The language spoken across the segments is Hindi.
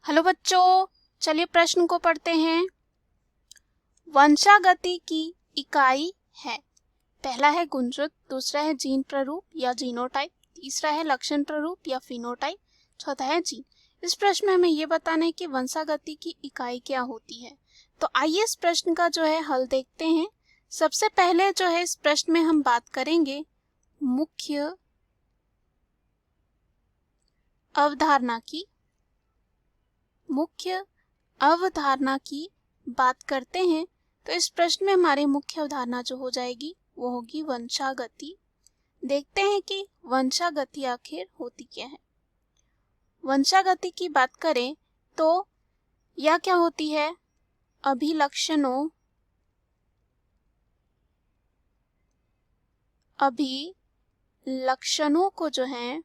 हेलो बच्चों, चलिए प्रश्न को पढ़ते हैं। वंशागति की इकाई है। पहला है गुणसूत्र, दूसरा है जीन प्रारूप या जीनोटाइप, तीसरा है लक्षण प्रारूप या फिनोटाइप, चौथा है जीन। इस प्रश्न में हमें ये बताना है कि वंशागति की इकाई क्या होती है। तो आइए इस प्रश्न का जो है हल देखते हैं। सबसे पहले जो है इस प्रश्न में हम बात करेंगे मुख्य अवधारणा की बात करते हैं। तो इस प्रश्न में हमारी मुख्य अवधारणा जो हो जाएगी वो होगी वंशागति। देखते हैं कि वंशागति आखिर होती क्या है। वंशागति की बात करें तो यह क्या होती है? अभिलक्षणों को जो है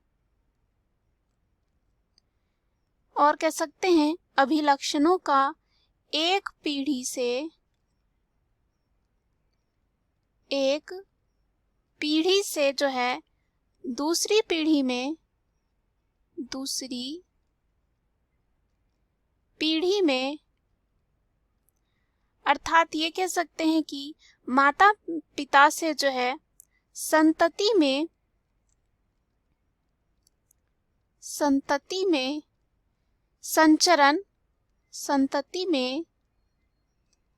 और कह सकते हैं अभिलक्षणों का एक पीढ़ी से जो है दूसरी पीढ़ी में अर्थात ये कह सकते हैं कि माता पिता से जो है संतति में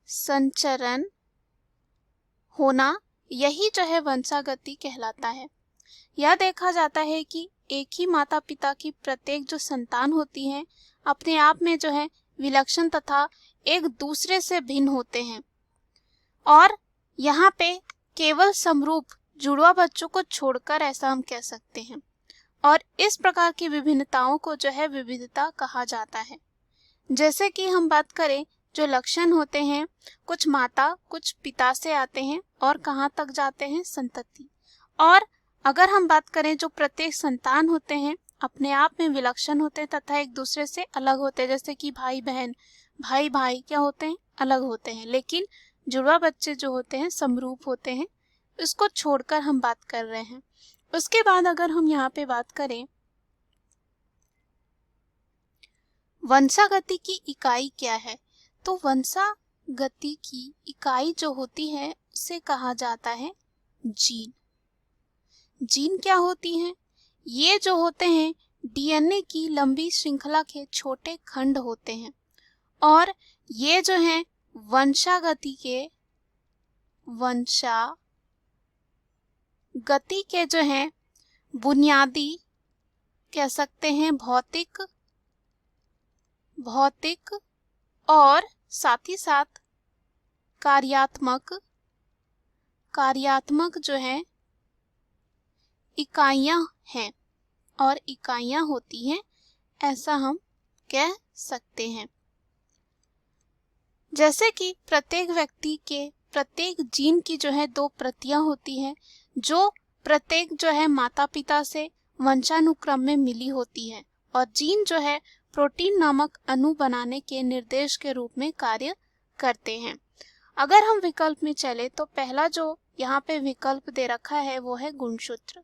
संचरण होना, यही जो है वंशागति कहलाता है। यह देखा जाता है कि एक ही माता पिता की प्रत्येक जो संतान होती है अपने आप में जो है विलक्षण तथा एक दूसरे से भिन्न होते हैं और यहाँ पे केवल समरूप जुड़वा बच्चों को छोड़कर ऐसा हम कह सकते हैं। और इस प्रकार की विभिन्नताओं को जो है विविधता कहा जाता है। जैसे कि हम बात करें जो लक्षण होते हैं कुछ माता कुछ पिता से आते हैं और कहाँ तक जाते हैं? संतति। और अगर हम बात करें जो प्रत्येक संतान होते हैं अपने आप में विलक्षण होते हैं तथा एक दूसरे से अलग होते हैं। जैसे कि भाई बहन, भाई भाई क्या होते हैं? अलग होते हैं। लेकिन जुड़वा बच्चे जो होते हैं समरूप होते हैं। इसको छोड़कर हम बात कर रहे हैं। उसके बाद अगर हम यहाँ पे बात करें वंशागति की इकाई क्या है, तो वंशागति की इकाई जो होती है उसे कहा जाता है जीन। जीन क्या होती हैं? ये जो होते हैं डीएनए की लंबी श्रृंखला के छोटे खंड होते हैं और ये जो हैं वंशागति के जो हैं बुनियादी कह सकते हैं भौतिक और साथ ही साथ कार्यात्मक जो है इकाइयां हैं और इकाइयां होती हैं, ऐसा हम कह सकते हैं। जैसे कि प्रत्येक व्यक्ति के प्रत्येक जीन की जो है 2 प्रतियां होती हैं जो प्रत्येक जो है माता पिता से वंशानुक्रम में मिली होती है और जीन जो है प्रोटीन नामक अणु बनाने के निर्देश के रूप में कार्य करते हैं। अगर हम विकल्प में चले तो पहला जो यहाँ पे विकल्प दे रखा है वो है गुणसूत्र।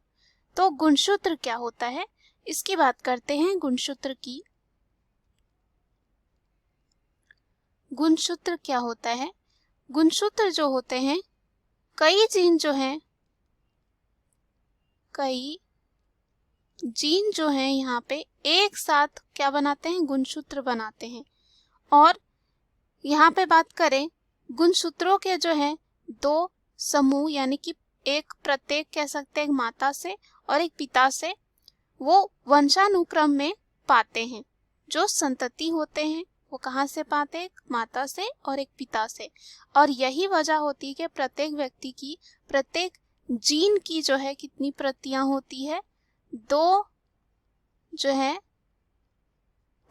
तो गुणसूत्र क्या होता है इसकी बात करते हैं। गुणसूत्र क्या होता है? गुणसूत्र जो होते हैं कई जीन जो हैं यहाँ पे एक साथ क्या बनाते हैं? गुणसूत्र बनाते हैं। और यहाँ पे बात करें गुणसूत्रों के जो है 2 समूह यानी कि एक प्रत्येक कह सकते हैं एक माता से और एक पिता से वो वंशानुक्रम में पाते हैं। जो संतति होते हैं वो कहाँ से पाते हैं? एक माता से और एक पिता से। और यही वजह होती है कि प्रत्येक व्यक्ति की प्रत्येक जीन की जो है कितनी प्रतियां होती है? 2 जो है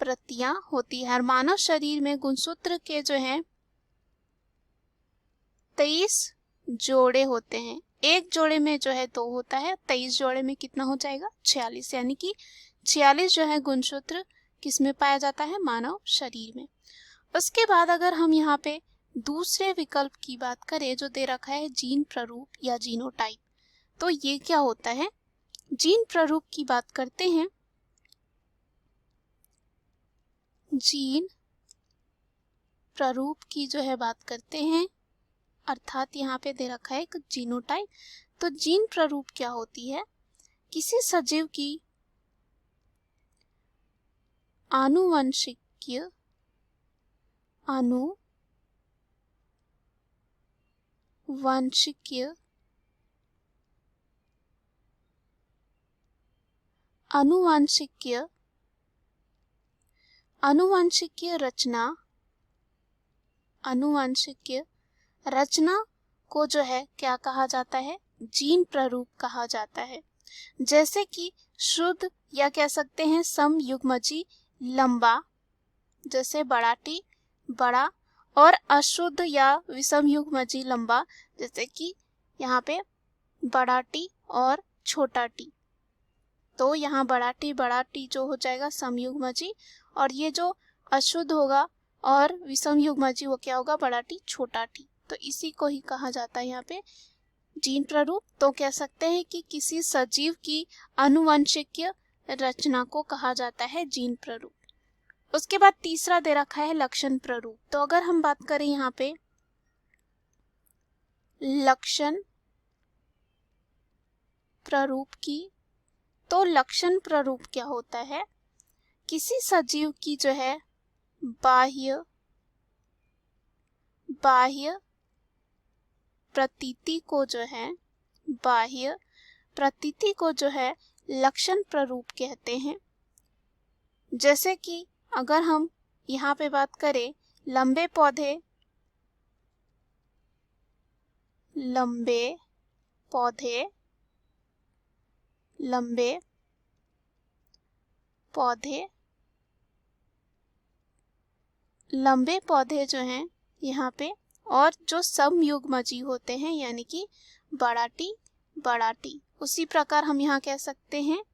प्रतियां होती है। हर मानव शरीर में गुणसूत्र के जो है 23 जोड़े होते हैं। एक जोड़े में जो है 2 होता है, 23 जोड़े में कितना हो जाएगा? 46। यानी कि 46 जो है गुणसूत्र किसमें पाया जाता है? मानव शरीर में। उसके बाद अगर हम यहाँ पे दूसरे विकल्प की बात करें जो दे रखा है जीन प्रारूप या जीनोटाइप, तो ये क्या होता है? जीन प्रारूप की बात करते हैं। जीन प्रारूप की जो है बात करते हैं, अर्थात यहाँ पे दे रखा है एक जीनोटाइप। तो जीन प्रारूप क्या होती है? किसी सजीव की आनुवंशिकीय आनुवंशिकीय रचना को जो है क्या कहा जाता है? जीन प्रारूप कहा जाता है। जैसे कि शुद्ध या कह सकते हैं समयुग्मजी लंबा, जैसे बड़ा टी बड़ा, और अशुद्ध या विषमयुग्मजी लंबा, जैसे कि यहाँ पे बड़ा टी और छोटा टी। तो यहाँ बड़ा टी जो हो जाएगा समयुग्मजी, और ये जो अशुद्ध होगा और विषमयुग्मजी वो क्या होगा? बड़ा टी छोटा टी। तो इसी को ही कहा जाता है यहाँ पे जीन प्रारूप। तो कह सकते हैं कि किसी सजीव की आनुवंशिकीय रचना को कहा जाता है जीन प्रारूप। उसके बाद तीसरा दे रखा है लक्षण प्रारूप। तो अगर हम बात करें यहाँ पे लक्षण प्रारूप की, तो लक्षण प्रारूप क्या होता है? किसी सजीव की जो है बाह्य प्रतीति को जो है लक्षण प्रारूप कहते हैं। जैसे कि अगर हम यहाँ पे बात करें लंबे पौधे जो हैं यहाँ पे, और जो समयुग्मजी होते हैं यानी कि बड़ा टी, उसी प्रकार हम यहाँ कह सकते हैं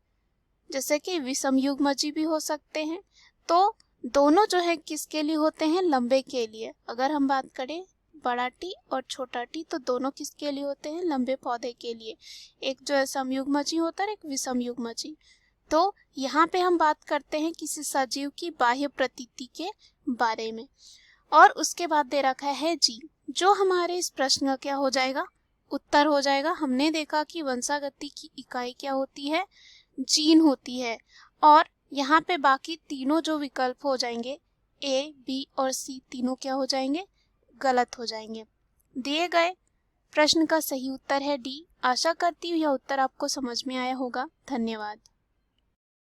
जैसे कि विषमयुग्मजी भी हो सकते हैं। तो दोनों जो है किसके लिए होते हैं? लंबे के लिए। अगर हम बात करें बड़ा टी और छोटा टी, तो दोनों किसके लिए होते हैं? लंबे पौधे के लिए। एक जो है समयुग्मजी होता है, एक विषमयुग्मजी। तो यहाँ पे हम बात करते हैं किसी सजीव की बाह्य प्रतीति के बारे में। और उसके बाद दे रखा है जीन, जो हमारे इस प्रश्न का क्या हो जाएगा? उत्तर हो जाएगा। हमने देखा कि वंशागति की इकाई क्या होती है? जीन होती है। और यहाँ पे बाकी तीनों जो विकल्प हो जाएंगे ए, बी और सी, तीनों क्या हो जाएंगे? गलत हो जाएंगे। दिए गए प्रश्न का सही उत्तर है डी। आशा करती हूँ यह उत्तर आपको समझ में आया होगा। धन्यवाद।